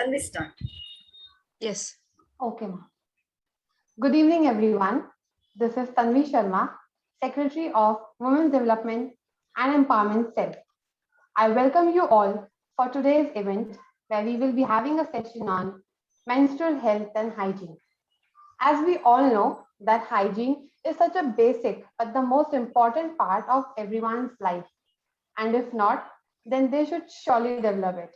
Can we start? Yes. Okay, ma'am. Good evening, everyone. This is Tanvi Sharma, Secretary of Women's Development and Empowerment Cell. I welcome you all for today's event where we will be having a session on menstrual health and hygiene. As we all know that hygiene is such a basic but the most important part of everyone's life. And if not, then they should surely develop it.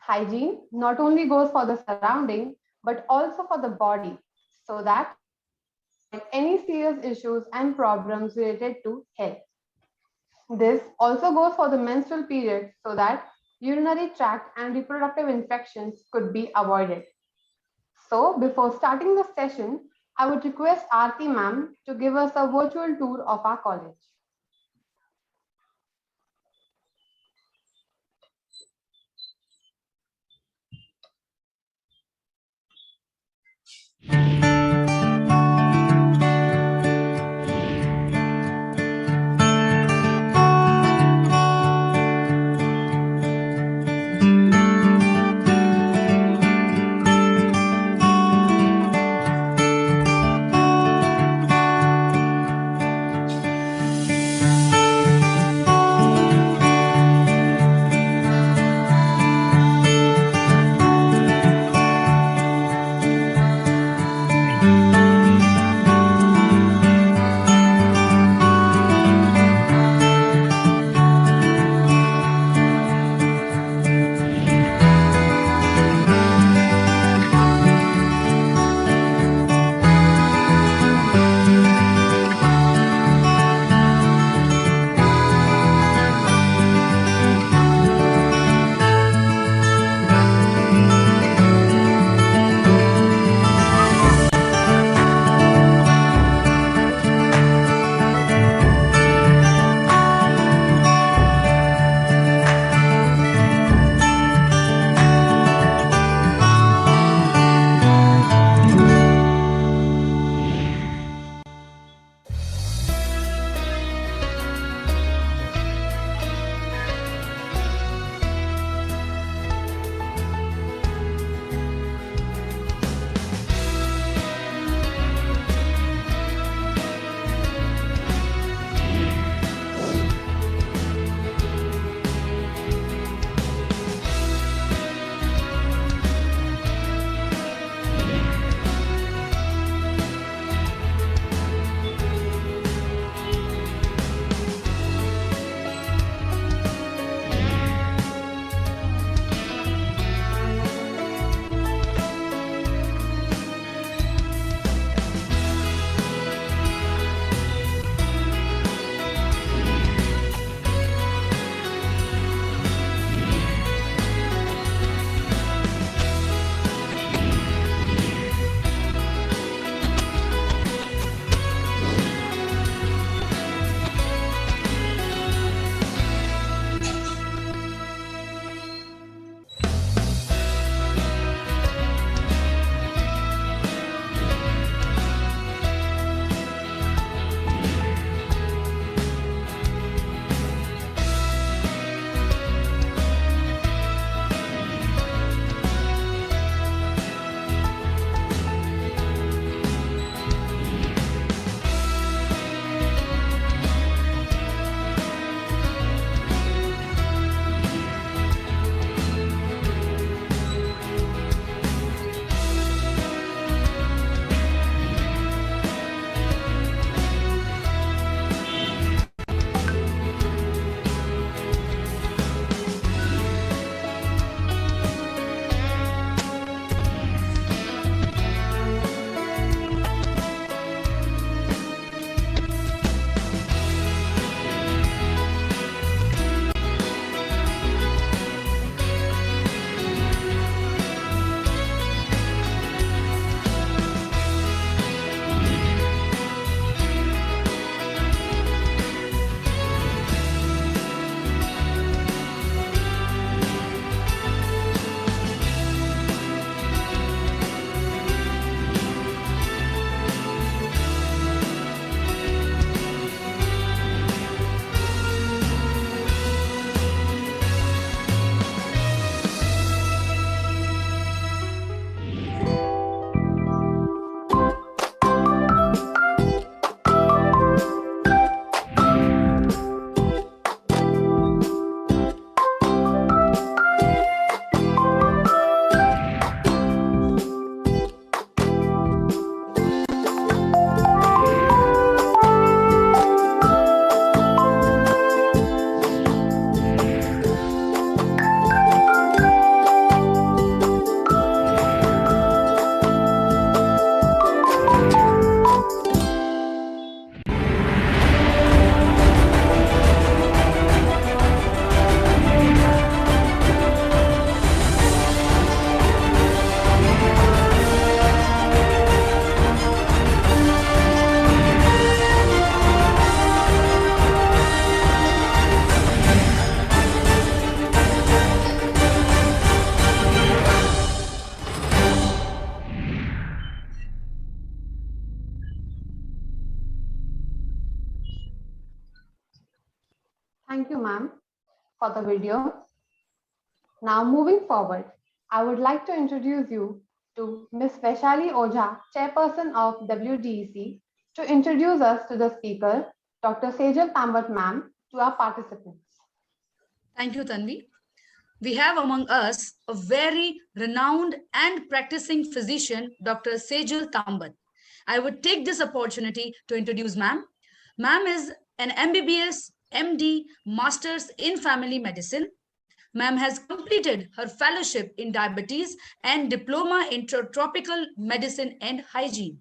Hygiene not only goes for the surrounding but also for the body so that any serious issues and problems related to health. This also goes for the menstrual period so that urinary tract and reproductive infections could be avoided. So, before starting the session, I would request Aarti ma'am to give us a virtual tour of our college. Thank you, ma'am, for the video. Now, moving forward, I would like to introduce you to Ms. Vaishali Ojha, Chairperson of WDEC, to introduce us to the speaker, Dr. Sejal Tambat, ma'am, to our participants. Thank you, Tanvi. We have among us a very renowned and practicing physician, Dr. Sejal Tambat. I would take this opportunity to introduce ma'am. Ma'am is an MBBS, MD, Masters in Family Medicine. Ma'am has completed her fellowship in diabetes and diploma in tropical medicine and hygiene.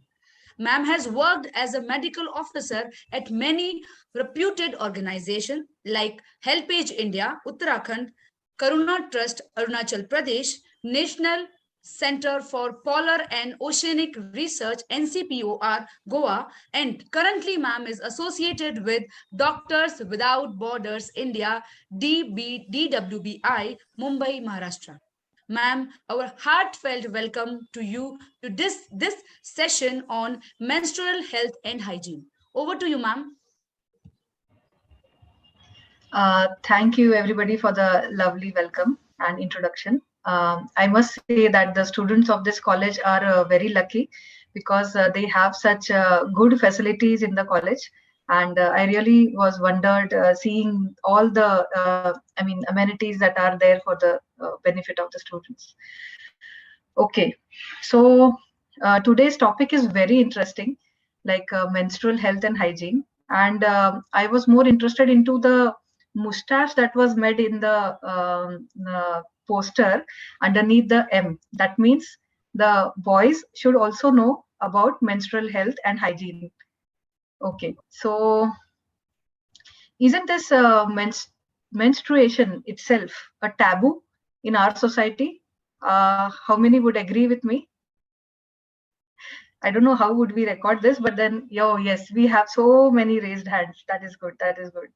Ma'am has worked as a medical officer at many reputed organizations like HelpAge India, Uttarakhand, Karuna Trust, Arunachal Pradesh, National Center for Polar and Oceanic Research, NCPOR, Goa, and currently ma'am is associated with Doctors Without Borders India, DWBI, Mumbai, Maharashtra. Ma'am, our heartfelt welcome to you to this session on menstrual health and hygiene. Over to you, ma'am. Thank you, everybody, for the lovely welcome and introduction. I must say that the students of this college are very lucky because they have such good facilities in the college. And I really was wondered seeing all the, amenities that are there for the benefit of the students. Okay, so today's topic is very interesting, like menstrual health and hygiene. And I was more interested into the mustache that was made in the poster underneath the M. That means the boys should also know about menstrual health and hygiene. Okay, so isn't this menstruation itself a taboo in our society? How many would agree with me? I don't know how would we record this, but then, yes, we have so many raised hands. That is good. That is good.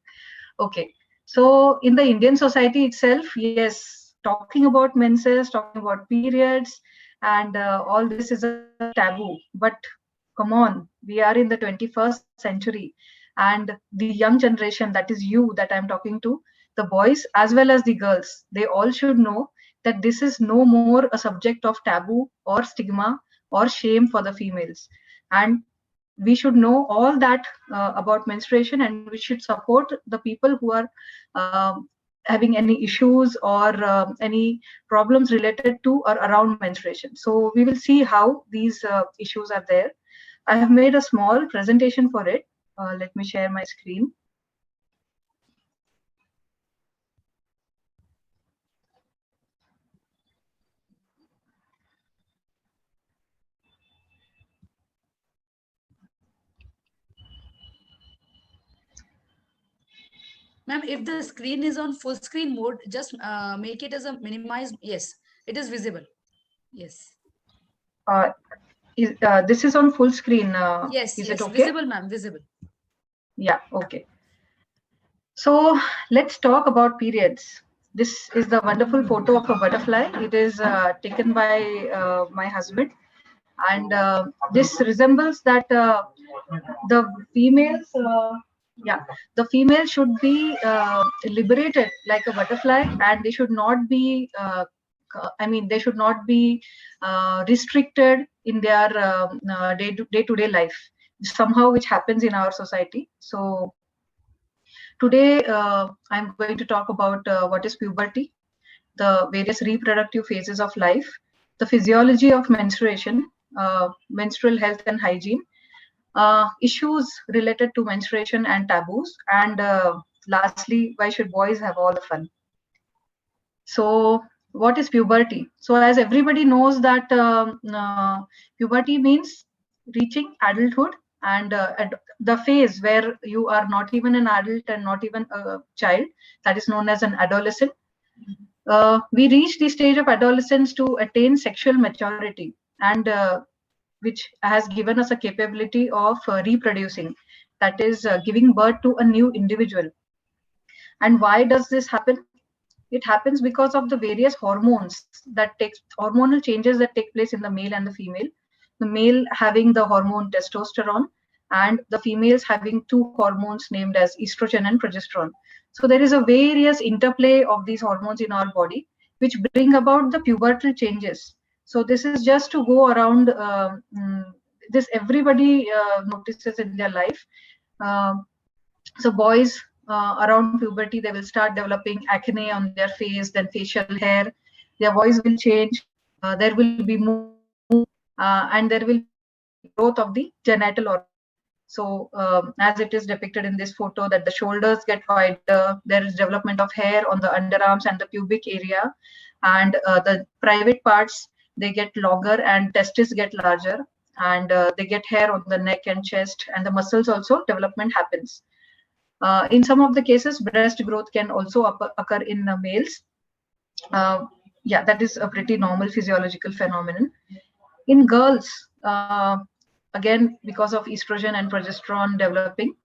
Okay. So in the Indian society itself, yes, talking about menses, talking about periods, and all this is a taboo. But come on, we are in the 21st century, and the young generation, that is you that I'm talking to, the boys as well as the girls, they all should know that this is no more a subject of taboo or stigma or shame for the females. And we should know all that about menstruation, and we should support the people who are having any issues or any problems related to or around menstruation. So we will see how these issues are there. I have made a small presentation for it. Let me share my screen. Ma'am, if the screen is on full screen mode, just make it as a minimized. Yes, it is visible. Yes. This is on full screen. Yes, is yes, it okay? Visible, ma'am, visible. Yeah, okay. So let's talk about periods. This is the wonderful photo of a butterfly. It is taken by my husband. And this resembles that the females, the female should be liberated like a butterfly, and they should not be, they should not be restricted in their day-to-day life, somehow which happens in our society. So today, I'm going to talk about what is puberty, the various reproductive phases of life, the physiology of menstruation, menstrual health and hygiene, issues related to menstruation and taboos, and lastly, why should boys have all the fun? So what is puberty? So as everybody knows that puberty means reaching adulthood, and at the phase where you are not even an adult and not even a child, that is known as an adolescent. We reach the stage of adolescence to attain sexual maturity, and which has given us a capability of reproducing, that is giving birth to a new individual. And why does this happen? It happens because of the various hormonal changes that take place in the male and the female. The male having the hormone testosterone, and the females having two hormones named as estrogen and progesterone. So there is a various interplay of these hormones in our body, which bring about the pubertal changes. So this is just to go around this everybody notices in their life. So boys around puberty, they will start developing acne on their face, then facial hair, their voice will change, there will be more, and there will be growth of the genital organ. So as it is depicted in this photo, that the shoulders get wider, there is development of hair on the underarms and the pubic area, and the private parts, they get longer and testes get larger, and they get hair on the neck and chest, and the muscles also development happens. In some of the cases, breast growth can also occur in males. Yeah, that is a pretty normal physiological phenomenon. In girls, again, because of estrogen and progesterone developing,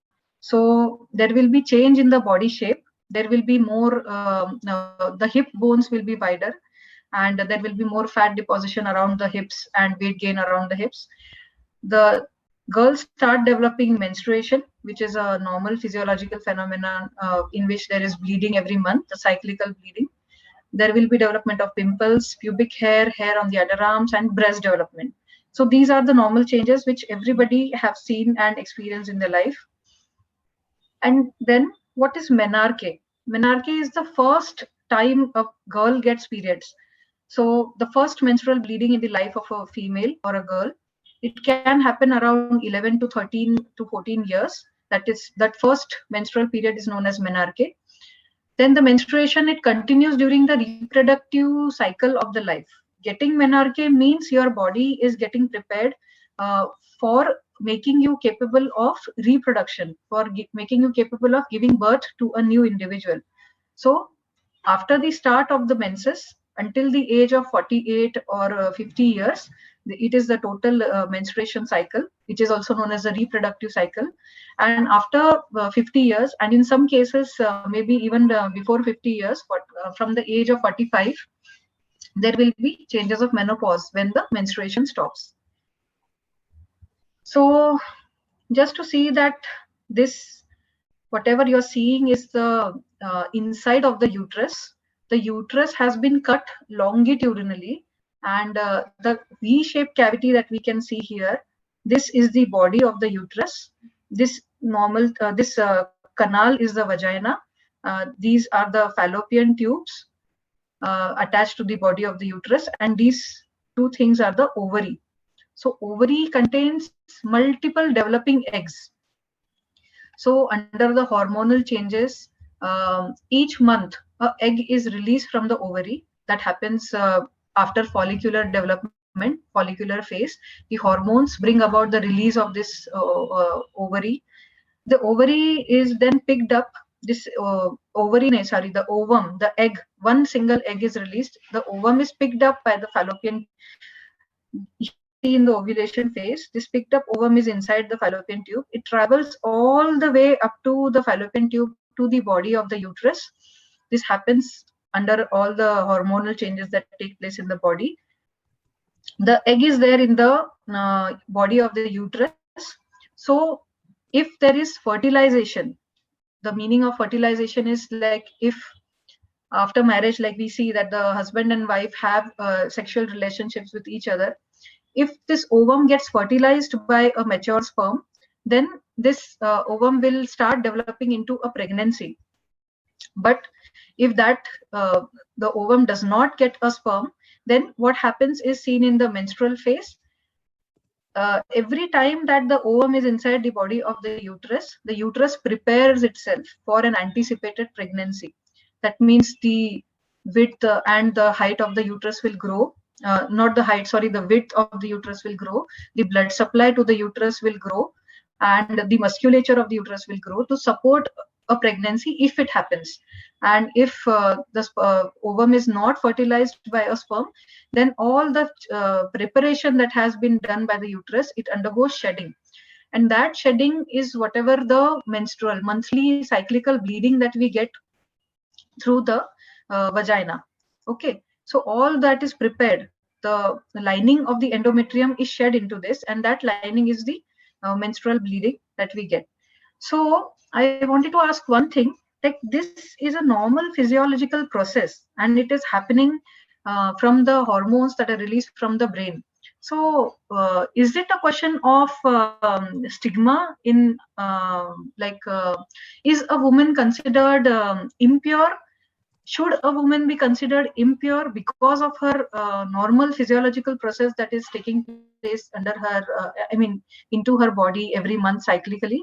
so there will be change in the body shape. There will be more, the hip bones will be wider, and there will be more fat deposition around the hips and weight gain around the hips. The girls start developing menstruation, which is a normal physiological phenomenon in which there is bleeding every month, the cyclical bleeding. There will be development of pimples, pubic hair, hair on the underarms, and breast development. So these are the normal changes which everybody have seen and experienced in their life. And then what is menarche? Menarche is the first time a girl gets periods. So the first menstrual bleeding in the life of a female or a girl, it can happen around 11 to 13 to 14 years. That first menstrual period is known as menarche. Then the menstruation, it continues during the reproductive cycle of the life. Getting menarche means your body is getting prepared for making you capable of reproduction, for making you capable of giving birth to a new individual. So after the start of the menses, until the age of 48 or 50 years, it is the total menstruation cycle, which is also known as the reproductive cycle. And after 50 years, and in some cases, maybe even before 50 years, but from the age of 45, there will be changes of menopause when the menstruation stops. So just to see that this, whatever you're seeing is the inside of the uterus. The uterus has been cut longitudinally, and the V-shaped cavity that we can see here, this is the body of the uterus. This canal is the vagina. These are the fallopian tubes attached to the body of the uterus, and these two things are the ovary. So ovary contains multiple developing eggs. So under the hormonal changes, each month an egg is released from the ovary. That happens after follicular development, follicular phase. The hormones bring about the release of this ovary. The ovary is then picked up. This the ovum, the egg, one single egg is released. The ovum is picked up by the fallopian. In the ovulation phase, this picked up ovum is inside the fallopian tube. It travels all the way up to the fallopian tube to the body of the uterus. This happens under all the hormonal changes that take place in the body. The egg is there in the body of the uterus. So if there is fertilization, the meaning of fertilization is like if after marriage, like we see that the husband and wife have sexual relationships with each other. If this ovum gets fertilized by a mature sperm, then this ovum will start developing into a pregnancy. But if that the ovum does not get a sperm, then what happens is seen in the menstrual phase. Every time that the ovum is inside the body of the uterus prepares itself for an anticipated pregnancy. That means the width and the height of the uterus will grow. Not the height, sorry, the width of the uterus will grow. The blood supply to the uterus will grow, and the musculature of the uterus will grow to support a pregnancy if it happens. And if the ovum is not fertilized by a sperm, then all the preparation that has been done by the uterus, it undergoes shedding. And that shedding is whatever the menstrual, monthly cyclical bleeding that we get through the vagina. Okay, so all that is prepared. The lining of the endometrium is shed into this, and that lining is the menstrual bleeding that we get. So I wanted to ask one thing, like this is a normal physiological process and it is happening from the hormones that are released from the brain. So is it a question of stigma in is a woman considered impure? Should a woman be considered impure because of her normal physiological process that is taking place under her, into her body every month cyclically?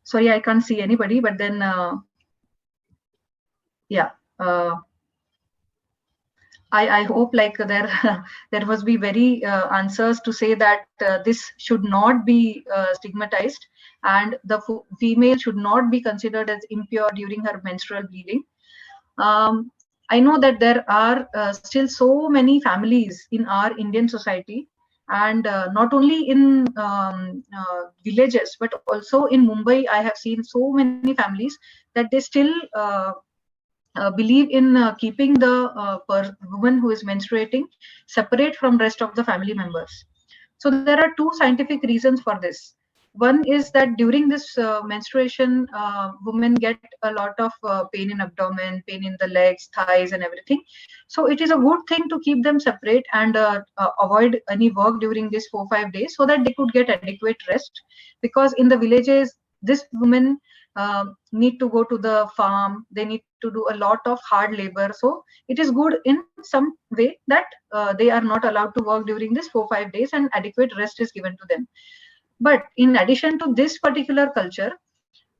Sorry, I can't see anybody, but then, yeah. I hope like there there must be very answers to say that this should not be stigmatized, and the female should not be considered as impure during her menstrual bleeding. I know that there are still so many families in our Indian society, and not only in villages, but also in Mumbai. I have seen so many families that they still believe in keeping the woman who is menstruating separate from rest of the family members. So there are two scientific reasons for this. One is that during this menstruation, women get a lot of pain in abdomen, pain in the legs, thighs, and everything. So it is a good thing to keep them separate and avoid any work during these 4-5 days so that they could get adequate rest. Because in the villages, this women need to go to the farm, they need to do a lot of hard labor. So it is good in some way that they are not allowed to work during this 4-5 days and adequate rest is given to them. But in addition to this particular culture,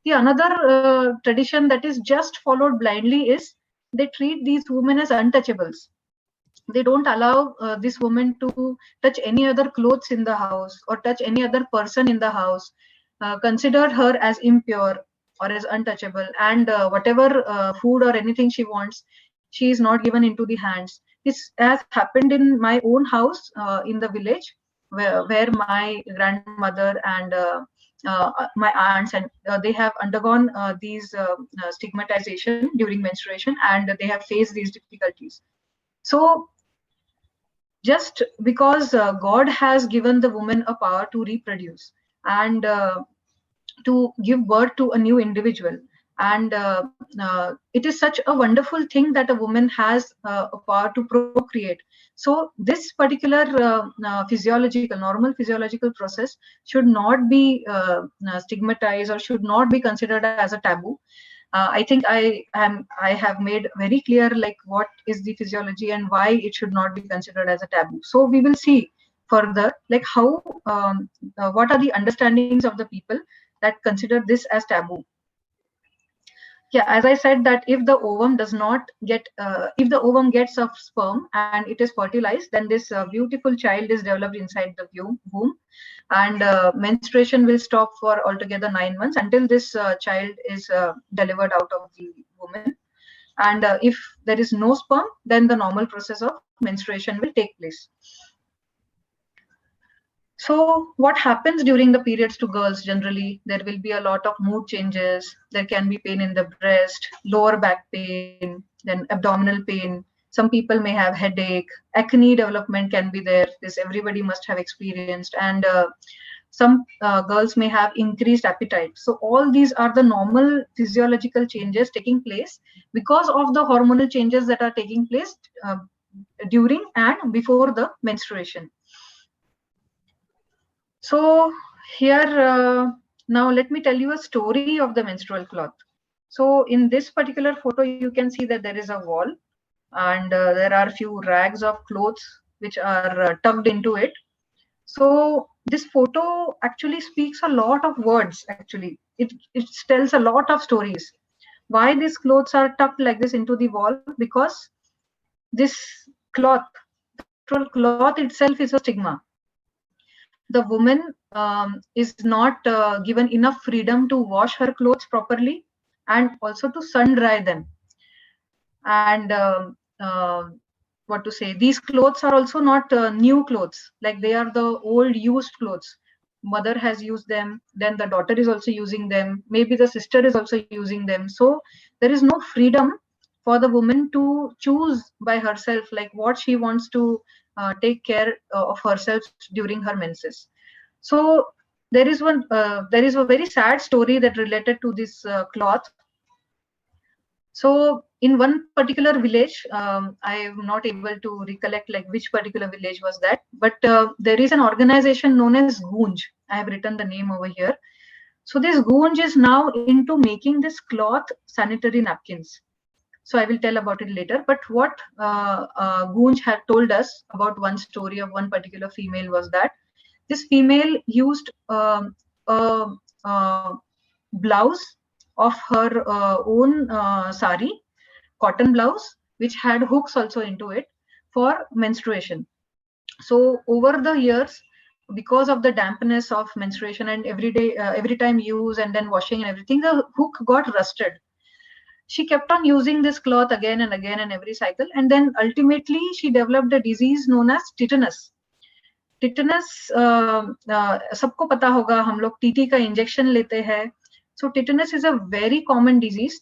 the another tradition that is just followed blindly is they treat these women as untouchables. They don't allow this woman to touch any other clothes in the house or touch any other person in the house, consider her as impure or as untouchable, and whatever food or anything she wants, she is not given into the hands. This has happened in my own house in the village, where my grandmother and my aunts and they have undergone these stigmatization during menstruation, and they have faced these difficulties. So just because God has given the woman a power to reproduce and to give birth to a new individual, and it is such a wonderful thing that a woman has a power to procreate. So this particular normal physiological process should not be stigmatized or should not be considered as a taboo. I think I have made very clear like what is the physiology and why it should not be considered as a taboo. So we will see further like how what are the understandings of the people that consider this as taboo. Yeah, as I said that if the ovum does not get if the ovum gets a sperm and it is fertilized, then this beautiful child is developed inside the womb, and menstruation will stop for altogether 9 months until this child is delivered out of the woman. And if there is no sperm, then the normal process of menstruation will take place. So what happens during the periods to girls? Generally, there will be a lot of mood changes. There can be pain in the breast, lower back pain, then abdominal pain. Some people may have headache, acne development can be there. This everybody must have experienced. And some girls may have increased appetite. So all these are the normal physiological changes taking place because of the hormonal changes that are taking place during and before the menstruation. So here, now let me tell you a story of the menstrual cloth. So in this particular photo, you can see that there is a wall and there are few rags of clothes which are tucked into it. So this photo actually speaks a lot of words. Actually, it tells a lot of stories. Why these clothes are tucked like this into the wall? Because this cloth, cloth itself is a stigma. The woman is not given enough freedom to wash her clothes properly and also to sun dry them. And what to say, these clothes are also not new clothes, like they are the old used clothes. Mother has used them, then the daughter is also using them, maybe the sister is also using them. So there is no freedom for the woman to choose by herself like what she wants to take care of herself during her menses. So there is a very sad story that related to this cloth. So in one particular village, I am not able to recollect like which particular village was that, but there is an organization known as Goonj. I have written the name over here. So this Goonj is now into making this cloth sanitary napkins. So I will tell about it later. But what Goonj had told us about one story of one particular female was that this female used a, a blouse of her own sari, cotton blouse, which had hooks also into it for menstruation. So over the years, because of the dampness of menstruation and every time use and then washing and everything, the hook got rusted. She kept on using this cloth again and again in every cycle, and then ultimately she developed a disease known as tetanus. Tetanus सबको पता होगा, हम लोग TT का injection लेते हैं. So tetanus is a very common disease.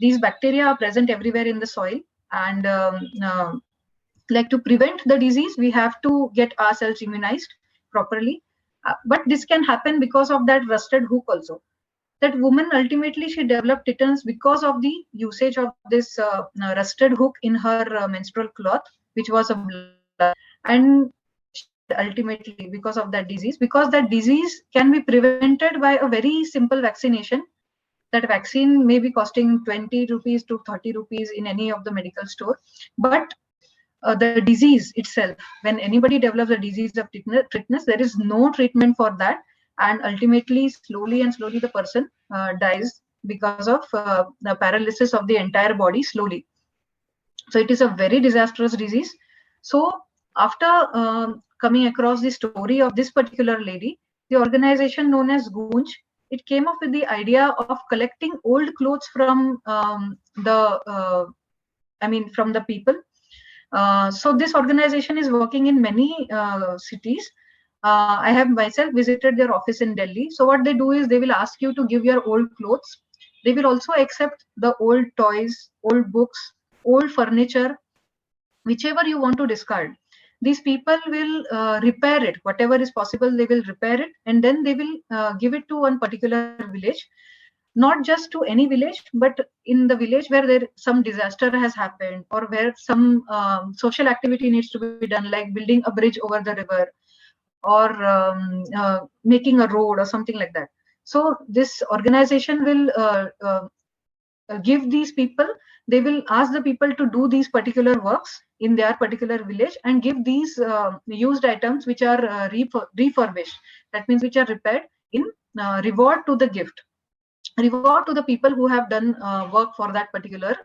These bacteria are present everywhere in the soil, and like to prevent the disease, we have to get ourselves immunized properly. But this can happen because of that rusted hook also. That woman ultimately she developed tetanus because of the usage of this rusted hook in her menstrual cloth, which was a blood. And ultimately because of that disease, because that disease can be prevented by a very simple vaccination. That vaccine may be costing 20 rupees to 30 rupees in any of the medical store, but the disease itself, when anybody develops a disease of tetanus, there is no treatment for that, and ultimately slowly the person dies because of the paralysis of the entire body slowly. So it is a very disastrous disease. So after coming across the story of this particular lady, the organization known as Goonj, it came up with the idea of collecting old clothes from from the people. So this organization is working in many cities. I have myself visited their office in Delhi. So what they do is they will ask you to give your old clothes. They will also accept the old toys, old books, old furniture, whichever you want to discard. These people will repair it, whatever is possible, they will repair it, and then they will give it to one particular village. Not just to any village, but in the village where some disaster has happened, or where some social activity needs to be done, like building a bridge over the river, or making a road or something like that. So this organization will give these people, they will ask the people to do these particular works in their particular village and give these used items which are refurbished, that means which are repaired, in reward to the gift, reward to the people who have done work for that particular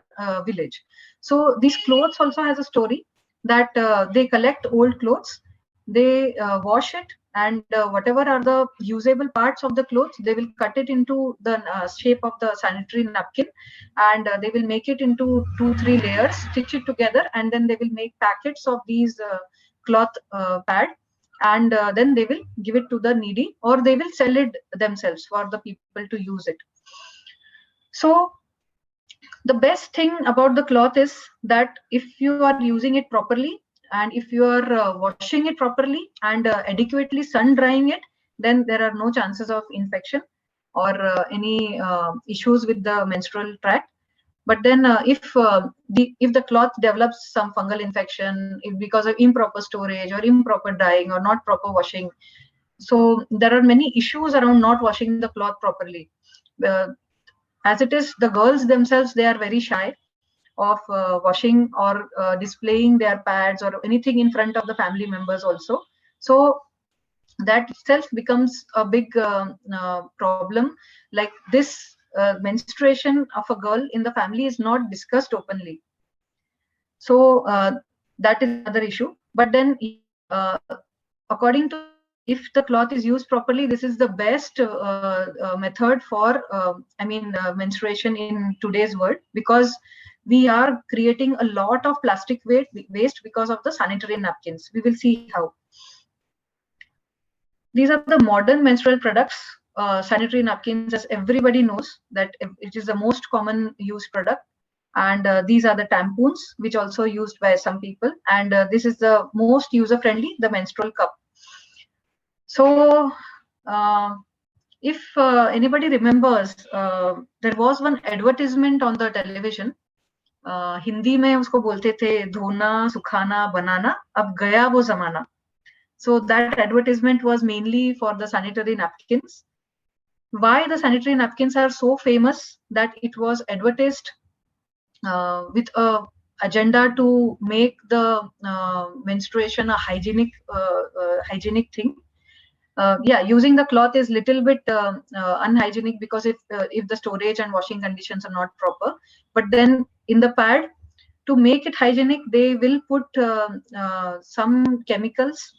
village. So these clothes also has a story that they collect old clothes, they wash it, and whatever are the usable parts of the clothes, they will cut it into the shape of the sanitary napkin, and they will make it into 2-3 layers, stitch it together, and then they will make packets of these cloth pad, and then they will give it to the needy, or they will sell it themselves for the people to use it. So the best thing about the cloth is that if you are using it properly, and if you are washing it properly and adequately sun drying it, then there are no chances of infection or any issues with the menstrual tract. But then if the cloth develops some fungal infection because of improper storage or improper drying or not proper washing, so there are many issues around not washing the cloth properly. As it is, the girls themselves, they are very shy of washing or displaying their pads or anything in front of the family members also. So that itself becomes a big problem. Like this menstruation of a girl in the family is not discussed openly. So that is another issue. But then according to, if the cloth is used properly, this is the best method for menstruation in today's world, because we are creating a lot of plastic waste because of the sanitary napkins. We will see how. These are the modern menstrual products. Sanitary napkins, as everybody knows, that it is the most common used product. And these are the tampoons, which also used by some people. And this is the most user-friendly, the menstrual cup. So if anybody remembers, there was one advertisement on the television. Hindi में उसको बोलते थे धोना सुखाना बनाना अब गया वो जमाना. So that advertisement was mainly for the sanitary napkins. Why the sanitary napkins are so famous? That it was advertised with a agenda to make the menstruation a hygienic thing. Yeah, using the cloth is little bit unhygienic because if the storage and washing conditions are not proper. But then in the pad, to make it hygienic, they will put some chemicals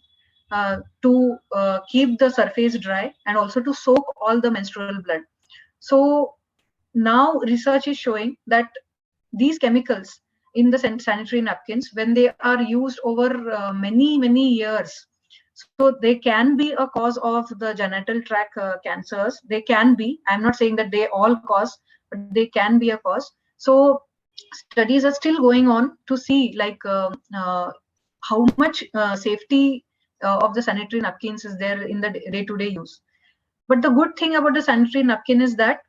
to keep the surface dry and also to soak all the menstrual blood. So now research is showing that these chemicals in the sanitary napkins, when they are used over many years, so they can be a cause of the genital tract cancers. They can be, I'm not saying that they all cause, but they can be a cause. So studies are still going on to see like how much safety of the sanitary napkins is there in the day-to-day use. But the good thing about the sanitary napkin is that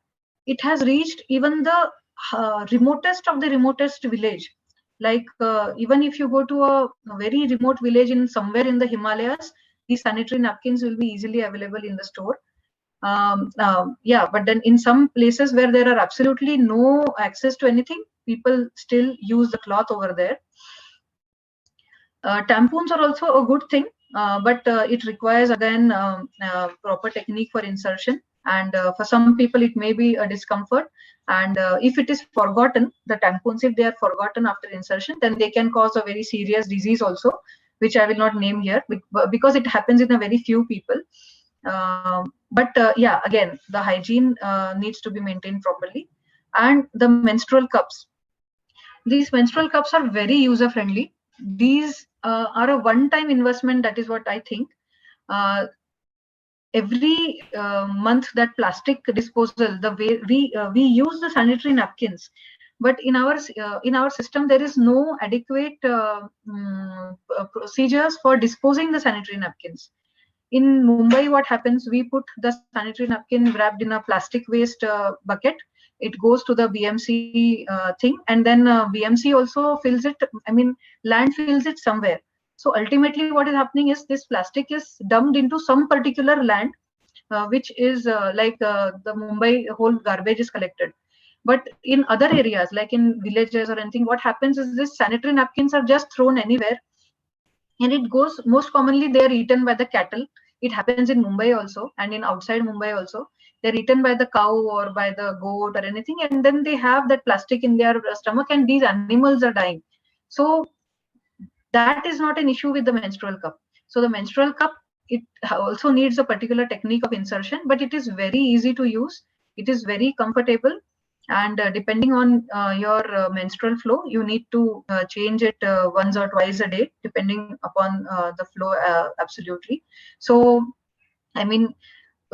it has reached even the remotest of the remotest village. Like even if you go to a very remote village in somewhere in the Himalayas, these sanitary napkins will be easily available in the store. Yeah, but then in some places where there are absolutely no access to anything, people still use the cloth over there. Tampons are also a good thing, but it requires again proper technique for insertion, and for some people it may be a discomfort. And if it is forgotten, the tampons, if they are forgotten after insertion, then they can cause a very serious disease also, which I will not name here because it happens in a very few people. But yeah, again, the hygiene needs to be maintained properly. And the menstrual cups. These menstrual cups are very user friendly. These are a one-time investment. That is what I think. Every month, that plastic disposal, the way we use the sanitary napkins, but in our system there is no adequate procedures for disposing the sanitary napkins. In Mumbai, what happens? We put the sanitary napkin wrapped in a plastic waste bucket. It goes to the BMC thing, and then BMC also fills it. I mean, land fills it somewhere. So ultimately, what is happening is this plastic is dumped into some particular land, which is like the Mumbai whole garbage is collected. But in other areas, like in villages or anything, what happens is this sanitary napkins are just thrown anywhere, and it goes, most commonly they are eaten by the cattle. It happens in Mumbai also, and in outside Mumbai also. They're eaten by the cow or by the goat or anything, and then they have that plastic in their stomach, and these animals are dying. So that is not an issue with the menstrual cup. So the menstrual cup, it also needs a particular technique of insertion, but it is very easy to use. It is very comfortable, and depending on your menstrual flow, you need to change it once or twice a day, depending upon the flow. Absolutely. So I mean,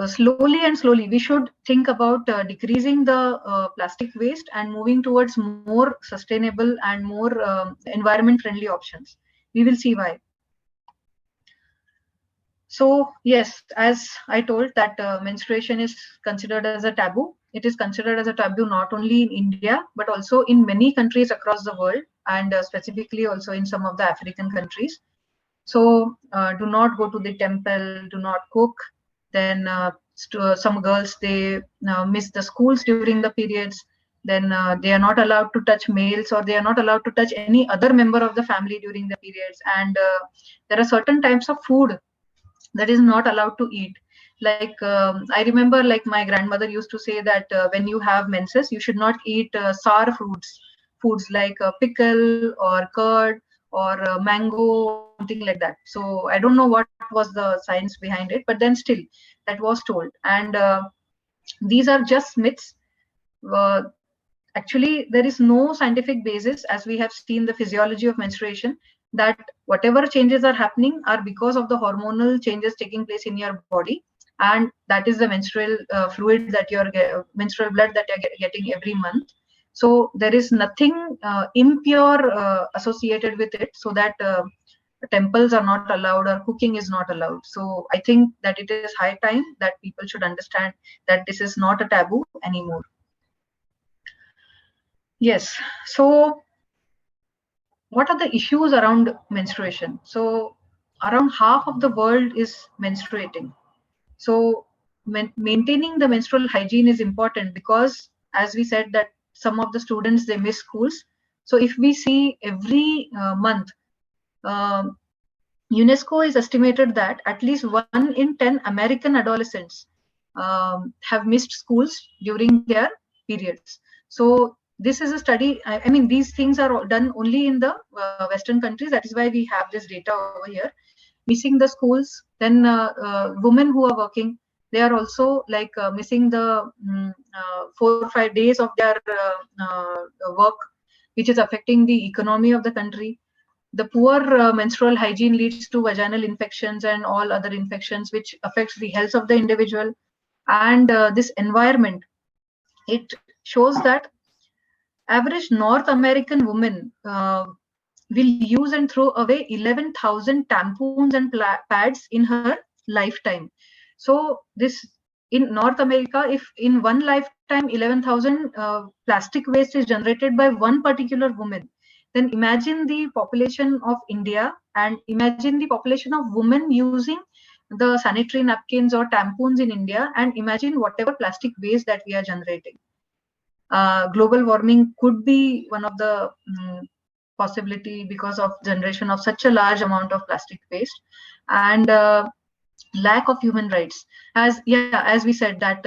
slowly and slowly we should think about decreasing the plastic waste and moving towards more sustainable and more environment friendly options. We will see why. So yes, as I told that menstruation is considered as a taboo. It is considered as a taboo not only in India, but also in many countries across the world, and specifically also in some of the African countries. So do not go to the temple, do not cook. Then some girls, they miss the schools during the periods. Then they are not allowed to touch males, or they are not allowed to touch any other member of the family during the periods. And there are certain types of food that is not allowed to eat. Like I remember, like my grandmother used to say that when you have menses, you should not eat sour foods like pickle or curd or mango, something like that. So I don't know what was the science behind it, but then still that was told. And these are just myths. uh, Actually, there is no scientific basis, as we have seen the physiology of menstruation, that whatever changes are happening are because of the hormonal changes taking place in your body, and that is the menstrual fluid that you're menstrual blood that you're getting every month. So there is nothing impure associated with it, so that temples are not allowed or cooking is not allowed. So I think that it is high time that people should understand that this is not a taboo anymore. Yes. So what are the issues around menstruation? So around half of the world is menstruating. So maintaining the menstrual hygiene is important because, as we said, that some of the students, they miss schools. So if we see every month, um, UNESCO is estimated that at least 1 in 10 American adolescents have missed schools during their periods. So this is a study. I mean, these things are done only in the Western countries. That is why we have this data over here. Missing the schools, then women who are working, they are also like missing the 4 or 5 days of their work, which is affecting the economy of the country. The poor menstrual hygiene leads to vaginal infections and all other infections, which affects the health of the individual. And this environment, it shows that average North American woman will use and throw away 11,000 tampons and pads in her lifetime. So this, in North America, if in one lifetime 11,000 plastic waste is generated by one particular woman, then imagine the population of India and imagine the population of women using the sanitary napkins or tampons in India, and imagine whatever plastic waste that we are generating. Global warming could be one of the possibility because of generation of such a large amount of plastic waste. And lack of human rights, as we said that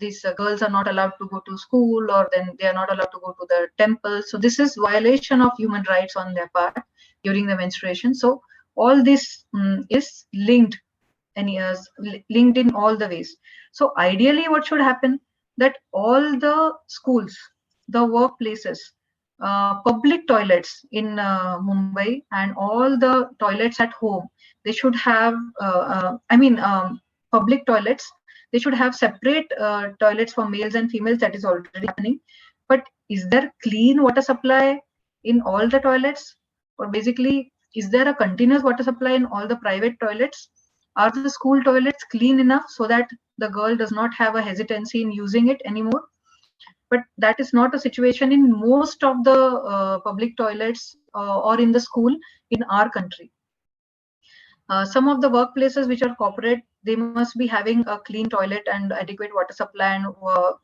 these girls are not allowed to go to school, or then they are not allowed to go to the temple. So this is violation of human rights on their part during the menstruation. So all this is linked, and linked in all the ways. So ideally what should happen, that all the schools, the workplaces, public toilets in Mumbai, and all the toilets at home, they should have public toilets, they should have separate toilets for males and females. That is already happening. But is there clean water supply in all the toilets? Or basically, is there a continuous water supply in all the private toilets? Are the school toilets clean enough so that the girl does not have a hesitancy in using it anymore? But that is not a situation in most of the public toilets or in the school in our country. Some of the workplaces which are corporate, they must be having a clean toilet and adequate water supply and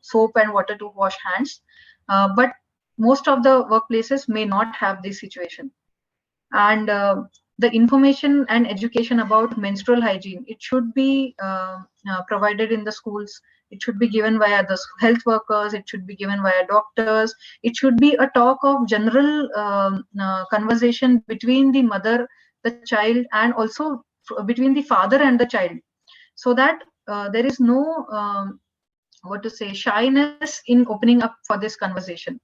soap and water to wash hands. But most of the workplaces may not have this situation. And the information and education about menstrual hygiene, it should be provided in the schools. It should be given via the health workers. It should be given via doctors. It should be a talk of general conversation between the mother, the child, and also between the father and the child, so that there is no shyness in opening up for this conversation.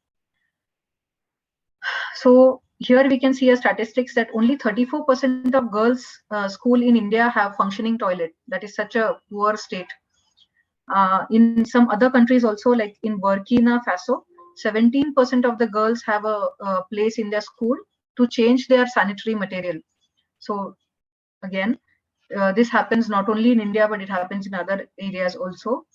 So here we can see a statistics that only 34% of girls school in India have functioning toilet. That is such a poor state. In some other countries also, like in Burkina Faso, 17% of the girls have a place in their school to change their sanitary material. So again, this happens not only in India, but it happens in other areas also.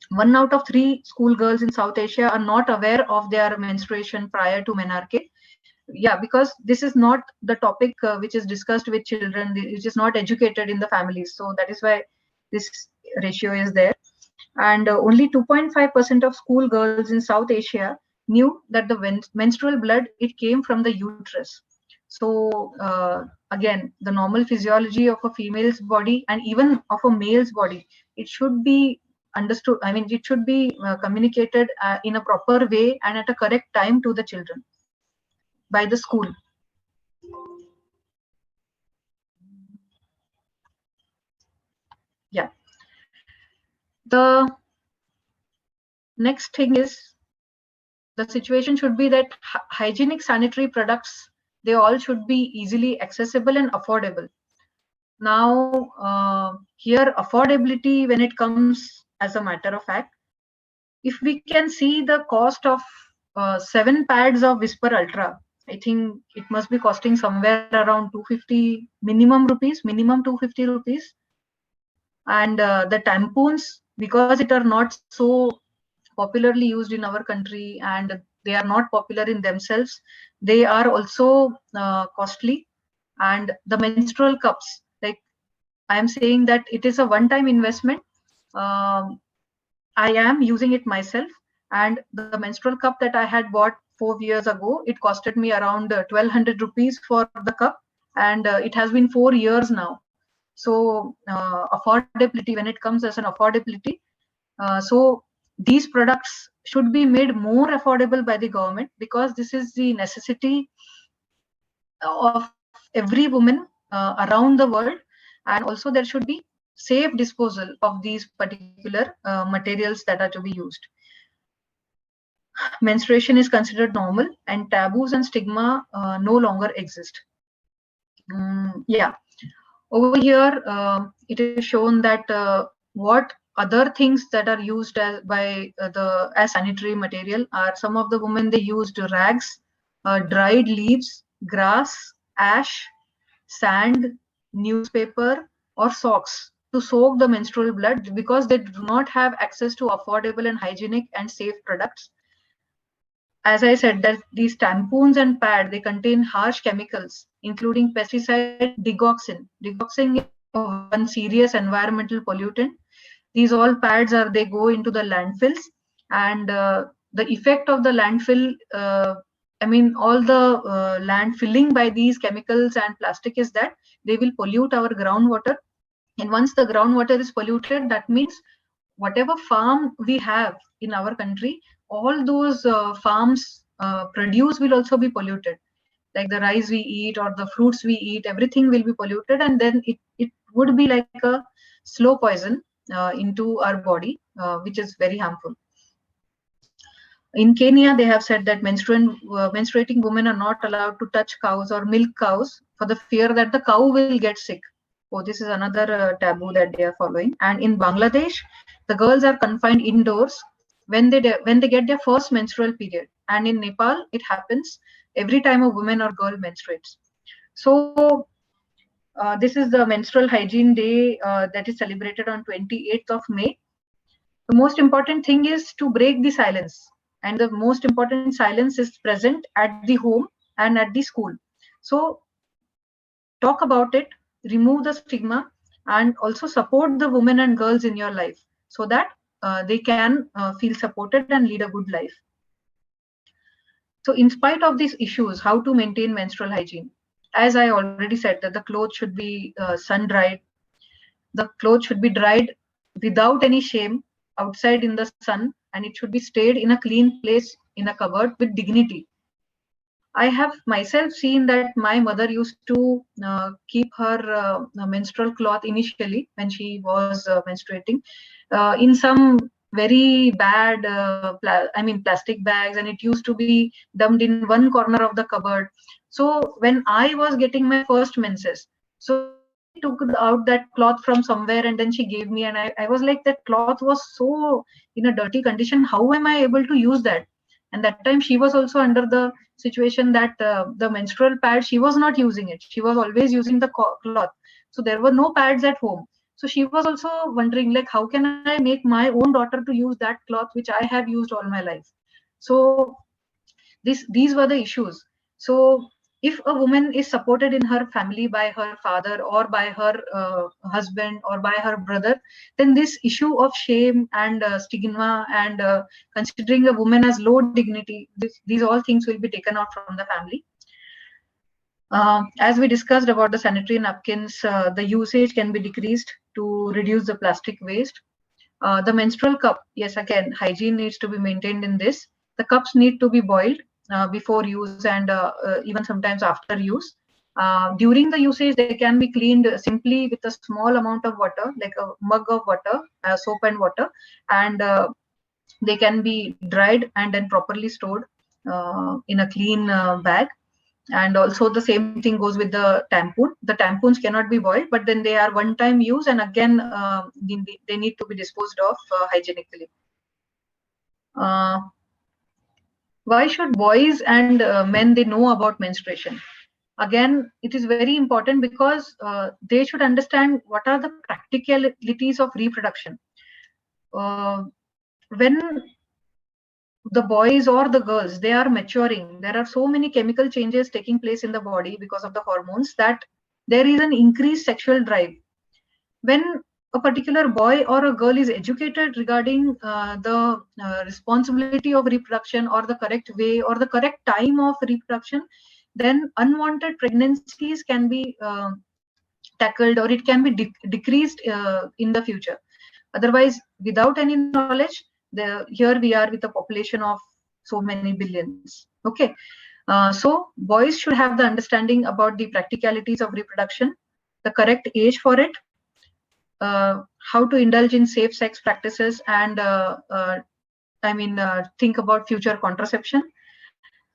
1 out of 3 school girls in South Asia are not aware of their menstruation prior to menarche. Yeah, because this is not the topic which is discussed with children, which is not educated in the families. So that is why this ratio is there. And only 2.5% of school girls in South Asia knew that the menstrual blood, it came from the uterus. So again, the normal physiology of a female's body and even of a male's body, it should be understood. I mean, it should be communicated in a proper way and at a correct time to the children by the school. Yeah. The next thing is, the situation should be that hygienic sanitary products, they all should be easily accessible and affordable. Now, here affordability, when it comes as a matter of fact, if we can see the cost of 7 pads of Whisper Ultra, I think it must be costing somewhere around 250 minimum rupees, minimum 250 rupees. And the tampons, because it are not so popularly used in our country and they are not popular in themselves, they are also costly. And the menstrual cups, like I am saying that it is a one-time investment. um, I am using it myself, and the menstrual cup that I had bought 4 years ago, it costed me around 1200 rupees for the cup, and it has been 4 years now. So affordability, when it comes as an affordability, so these products should be made more affordable by the government, because this is the necessity of every woman around the world. And also there should be safe disposal of these particular materials that are to be used. Menstruation is considered normal and taboos and stigma no longer exist. Yeah, over here it is shown that what other things that are used as by the as sanitary material are. Some of the women, they used rags, dried leaves, grass, ash, sand, newspaper, or socks to soak the menstrual blood, because they do not have access to affordable and hygienic and safe products. As I said, that these tampons and pad, they contain harsh chemicals, including pesticide digoxin. Digoxin is one serious environmental pollutant. These all pads are, they go into the landfills, and the effect of the landfill, I mean, all the land filling by these chemicals and plastic is that they will pollute our groundwater. And once the groundwater is polluted, that means whatever farm we have in our country, all those farms produce will also be polluted. Like the rice we eat or the fruits we eat, everything will be polluted, and then it would be like a slow poison into our body, which is very harmful. In Kenya, they have said that menstruating women are not allowed to touch cows or milk cows for the fear that the cow will get sick. Oh, this is another taboo that they are following. And in Bangladesh, the girls are confined indoors when they get their first menstrual period. And in Nepal, it happens every time a woman or girl menstruates. So this is the Menstrual Hygiene Day that is celebrated on 28th of May. The most important thing is to break the silence, and the most important silence is present at the home and at the school. So talk about it, remove the stigma, and also support the women and girls in your life, so that they can feel supported and lead a good life. So in spite of these issues, how to maintain menstrual hygiene? As I already said, that the clothes should be sun dried. The clothes should be dried without any shame outside in the sun, and it should be stayed in a clean place in a cupboard with dignity. I have myself seen that my mother used to keep her menstrual cloth initially when she was menstruating in some very bad, plastic bags, and it used to be dumped in one corner of the cupboard. So when I was getting my first menses, so she took out that cloth from somewhere and then she gave me, and I was like, that cloth was so in a dirty condition. How am I able to use that? And that time she was also under the situation that the menstrual pad, she was not using it, she was always using the cloth, so there were no pads at home. So she was also wondering, like, how can I make my own daughter to use that cloth which I have used all my life? So these were the issues. So if a woman is supported in her family by her father or by her husband or by her brother, then this issue of shame and stigma and considering a woman as low dignity, these all things will be taken out from the family. As we discussed about the sanitary napkins, the usage can be decreased to reduce the plastic waste. The menstrual cup, yes, again, hygiene needs to be maintained in this. The cups need to be boiled before use and even sometimes after use. During the usage, they can be cleaned simply with a small amount of water, like a mug of water, soap and water, and they can be dried and then properly stored in a clean bag. And also the same thing goes with the tampon. The tampons cannot be boiled, but then they are one-time use, and again they need to be disposed of hygienically. Why should boys and men they know about menstruation? Again, it is very important because they should understand what are the practicalities of reproduction. When the boys or the girls they are maturing, there are so many chemical changes taking place in the body because of the hormones that there is an increased sexual drive. When a particular boy or a girl is educated regarding the responsibility of reproduction or the correct way or the correct time of reproduction, then unwanted pregnancies can be tackled, or it can be decreased in the future. Otherwise, without any knowledge, here we are with a population of so many billions. Okay, so boys should have the understanding about the practicalities of reproduction, the correct age for it, how to indulge in safe sex practices, and think about future contraception.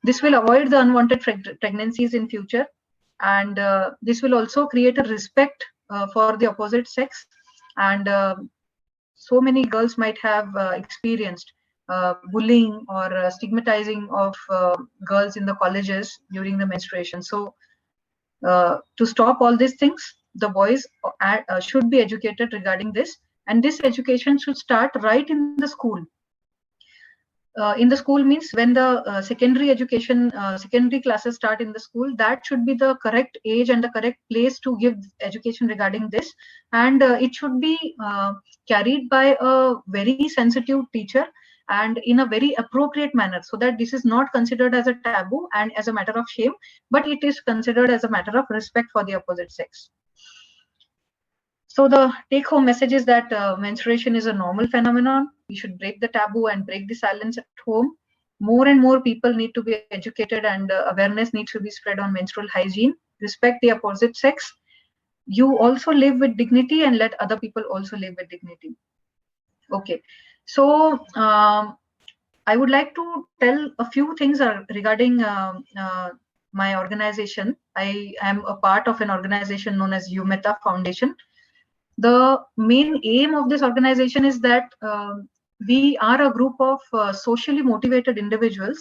This will avoid the unwanted pregnancies in future, and this will also create a respect for the opposite sex. And so many girls might have experienced bullying or stigmatizing of girls in the colleges during the menstruation. So to stop all these things, the boys should be educated regarding this, and this education should start right in the school. In the school means when the secondary education, secondary classes start in the school, that should be the correct age and the correct place to give education regarding this. And it should be carried by a very sensitive teacher and in a very appropriate manner, so that this is not considered as a taboo and as a matter of shame, but it is considered as a matter of respect for the opposite sex. So the take home message is that menstruation is a normal phenomenon. We should break the taboo and break the silence at home. More and more people need to be educated, and awareness needs to be spread on menstrual hygiene. Respect the opposite sex. You also live with dignity, and let other people also live with dignity. Okay. So I would like to tell a few things regarding my organization. I am a part of an organization known as UMETA Foundation. The main aim of this organization is that we are a group of socially motivated individuals.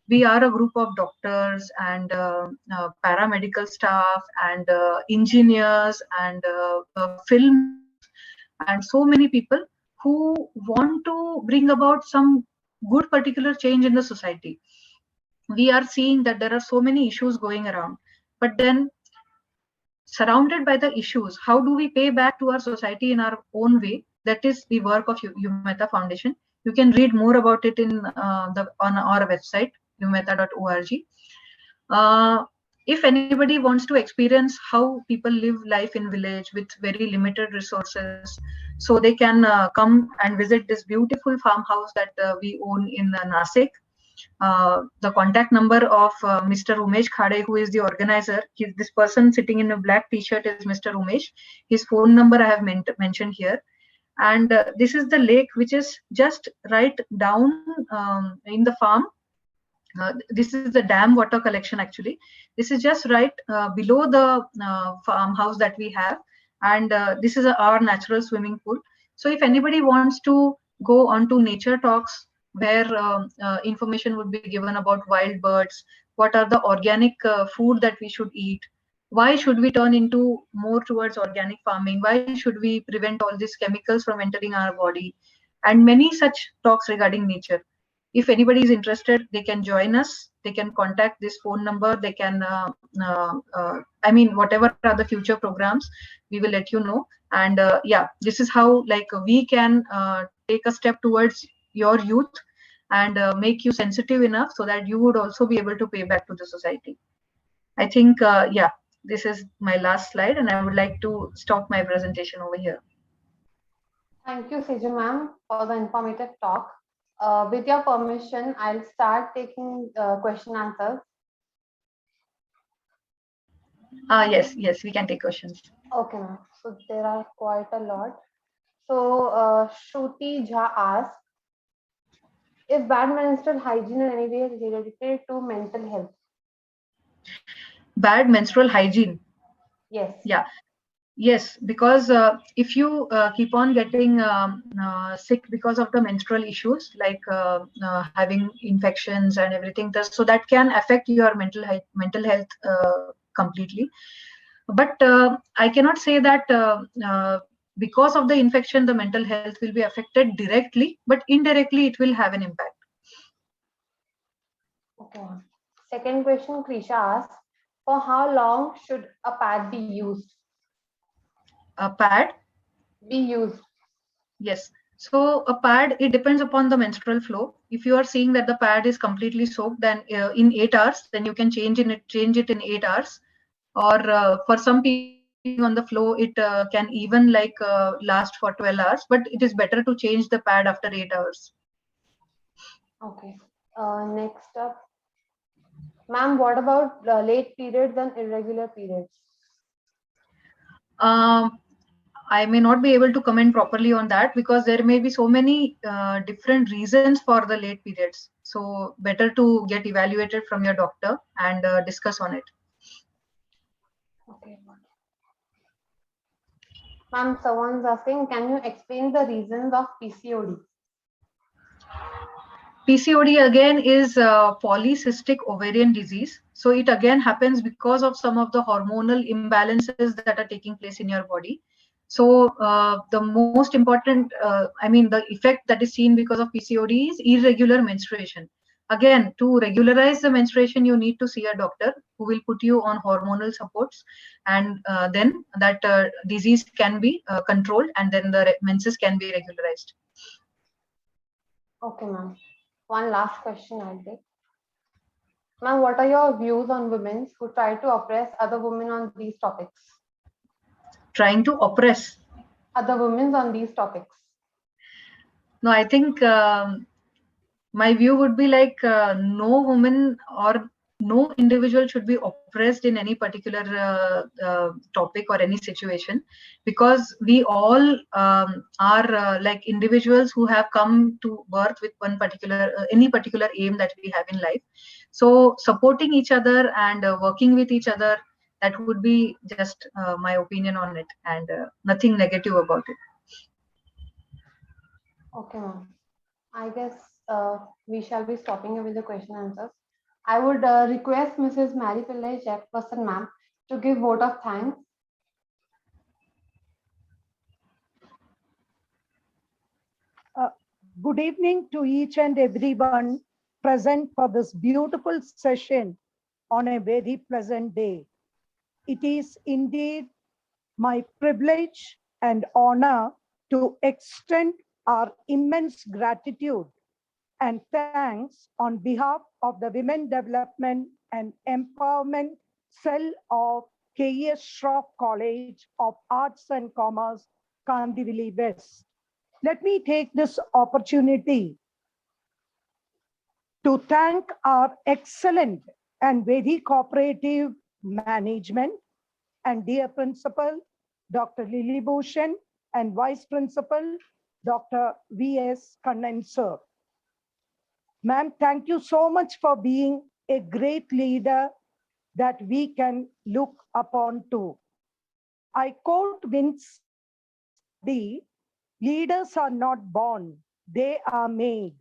We are a group of doctors and paramedical staff and engineers and film and so many people who want to bring about some good particular change in the society. We are seeing that there are so many issues going around, but then surrounded by the issues, how do we pay back to our society in our own way? That is the work of UMETA Foundation. You can read more about it on our website, umeta.org. If anybody wants to experience how people live life in village with very limited resources, so they can come and visit this beautiful farmhouse that we own in Nasik. The contact number of Mr. Umesh Khade, who is the organizer. This person sitting in a black t-shirt is Mr. Umesh. His phone number I have mentioned here. And this is the lake, which is just right down in the farm. This is the dam water collection actually. This is just right below the farmhouse that we have. And this is our natural swimming pool. So if anybody wants to go on to nature talks, where information would be given about wild birds, what are the organic food that we should eat, why should we turn into more towards organic farming, why should we prevent all these chemicals from entering our body, and many such talks regarding nature. If anybody is interested, they can join us. They can contact this phone number. They can, whatever are the future programs, we will let you know. And yeah, this is how like we can take a step towards your youth and make you sensitive enough so that you would also be able to pay back to the society. I think, yeah, this is my last slide, and I would like to stop my presentation over here. Thank you, Sejal ma'am, for the informative talk. With your permission, I'll start taking question answers. Yes, we can take questions. Okay, ma'am. So there are quite a lot. So Shruti Jha asked, is bad menstrual hygiene in any way related to mental health? Bad menstrual hygiene. Yes. Yeah. Yes, because if you keep on getting sick because of the menstrual issues, like having infections and everything, so that can affect your mental health completely. But I cannot say that because of the infection, the mental health will be affected directly, but indirectly it will have an impact. Okay. Second question, Krisha asked, for how long should a pad be used? A pad. Be used. Yes. So a pad, it depends upon the menstrual flow. If you are seeing that the pad is completely soaked, then in 8 hours, then you can change it in 8 hours. Or for some people on the flow, it can even last for 12 hours. But it is better to change the pad after 8 hours. Okay. Next up, ma'am, what about late periods and irregular periods? I may not be able to comment properly on that because there may be so many different reasons for the late periods. So better to get evaluated from your doctor and discuss on it. Okay. Ma'am, someone's asking, can you explain the reasons of PCOD? PCOD again is polycystic ovarian disease. So it again happens because of some of the hormonal imbalances that are taking place in your body. So the most important, the effect that is seen because of PCOD is irregular menstruation. Again, to regularize the menstruation, you need to see a doctor who will put you on hormonal supports, and then that disease can be controlled, and then the menses can be regularized. Okay, ma'am. One last question I'll take. Ma'am, what are your views on women who try to oppress other women on these topics? Trying to oppress Other women on these topics? No, I think my view would be like no woman or no individual should be oppressed in any particular topic or any situation, because we all are like individuals who have come to birth with one particular any particular aim that we have in life. So supporting each other and working with each other, that would be just my opinion on it, and nothing negative about it. Okay, ma'am. I guess we shall be stopping here with the question answers. I would request Mrs. Mary Pillai, chairperson, ma'am, to give vote of thanks. Good evening to each and everyone present for this beautiful session on a very pleasant day. It is indeed my privilege and honor to extend our immense gratitude and thanks on behalf of the Women Development and Empowerment Cell of K.S. Shroff College of Arts and Commerce, Kandivali West. Let me take this opportunity to thank our excellent and very cooperative management and dear principal, Dr. Lily Bhushan, and vice principal, Dr. V.S. Kannan sir. Ma'am, thank you so much for being a great leader that we can look upon to. I quote Vince D. Leaders are not born, they are made.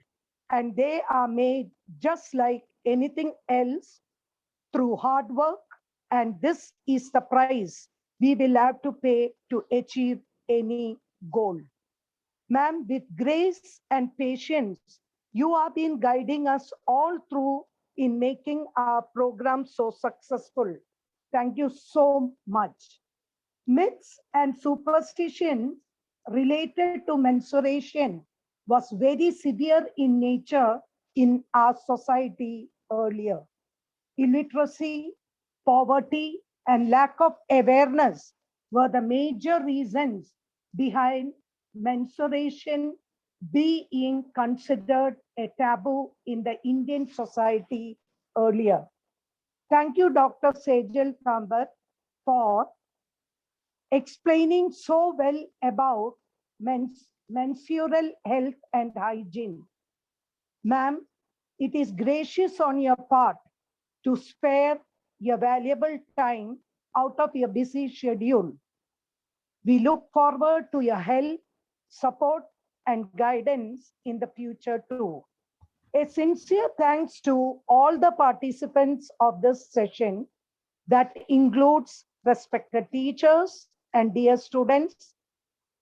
And they are made just like anything else through hard work. And this is the price we will have to pay to achieve any goal. Ma'am, with grace and patience, you have been guiding us all through in making our program so successful. Thank you so much. Myths and superstitions related to menstruation was very severe in nature in our society earlier. Illiteracy, poverty, and lack of awareness were the major reasons behind menstruation being considered a taboo in the Indian society earlier. Thank you, Dr. Sejal Tambar, for explaining so well about menstrual health and hygiene. Ma'am, it is gracious on your part to spare your valuable time out of your busy schedule We look forward to your help, support, and guidance in the future too. A sincere thanks to all the participants of this session that includes respected teachers and dear students.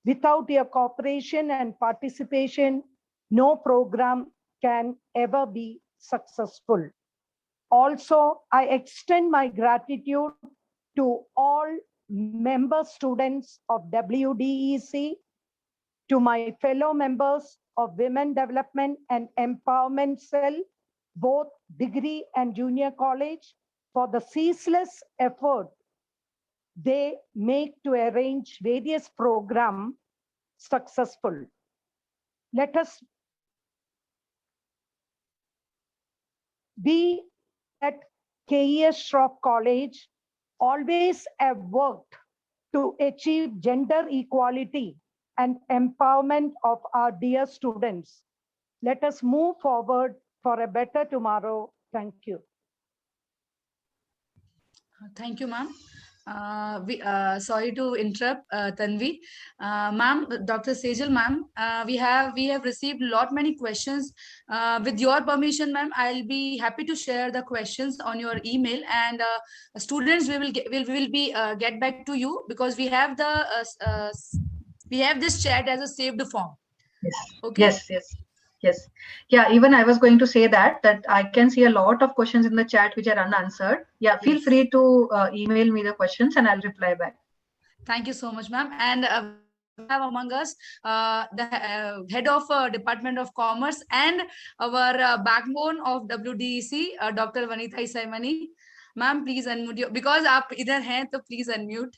Without your cooperation and participation, no program can ever be successful. Also, I extend my gratitude to all member students of WDEC, to my fellow members of Women Development and Empowerment Cell, both degree and junior college, for the ceaseless effort they make to arrange various programs successful. Let us be at KES Shroff College always have worked to achieve gender equality and empowerment of our dear students. Let us move forward for a better tomorrow. Thank you. Thank you, ma'am. Sorry to interrupt, Tanvi. Ma'am, Dr. Sejal, ma'am, we have received many questions. With your permission, ma'am, I'll be happy to share the questions on your email, and students will get back to you, because we have this chat as a saved form. Yes. Okay. Yes. Yeah, even I was going to say that I can see a lot of questions in the chat which are unanswered. Yeah, feel Yes. free to email me the questions and I'll reply back. Thank you so much, ma'am. And we have among us the head of Department of Commerce and our backbone of WDEC, Dr. Vanita Isaimani. Ma'am, please unmute your, because aap idhar hain, so please unmute.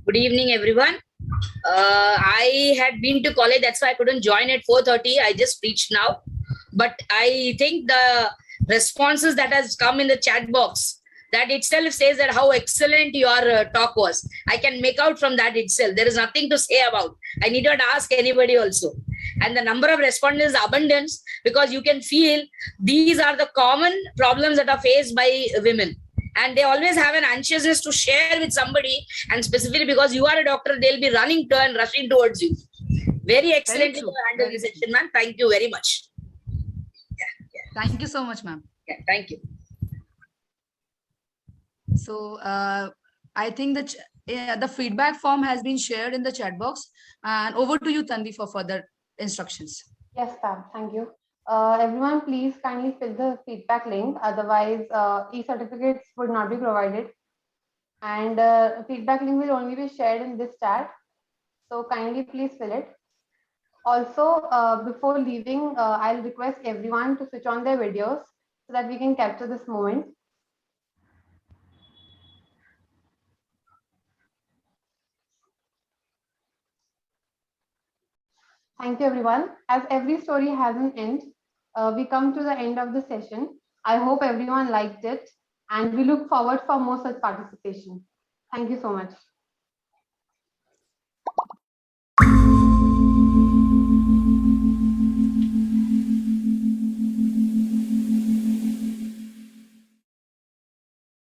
Good evening, everyone. I had been to college, that's why I couldn't join at 4:30. I just reached now. But I think the responses that has come in the chat box, that itself says that how excellent your talk was. I can make out from that itself. There is nothing to say about. I need not ask anybody also. And the number of respondents is abundance, because you can feel these are the common problems that are faced by women. And they always have an anxiousness to share with somebody, and specifically because you are a doctor, they'll be running to and rushing towards you. Very excellently handled this section, ma'am. Thank you very much. Thank you so much, ma'am. Yeah, thank you. So I think that the feedback form has been shared in the chat box, and over to you, Tanvi, for further instructions. Yes, ma'am. Thank you. Everyone, please kindly fill the feedback link. Otherwise, e-certificates would not be provided. And feedback link will only be shared in this chat. So kindly please fill it. Also, before leaving, I'll request everyone to switch on their videos so that we can capture this moment. Thank you, everyone. As every story has an end, we come to the end of the session. I hope everyone liked it, and we look forward for more such participation. Thank you so much.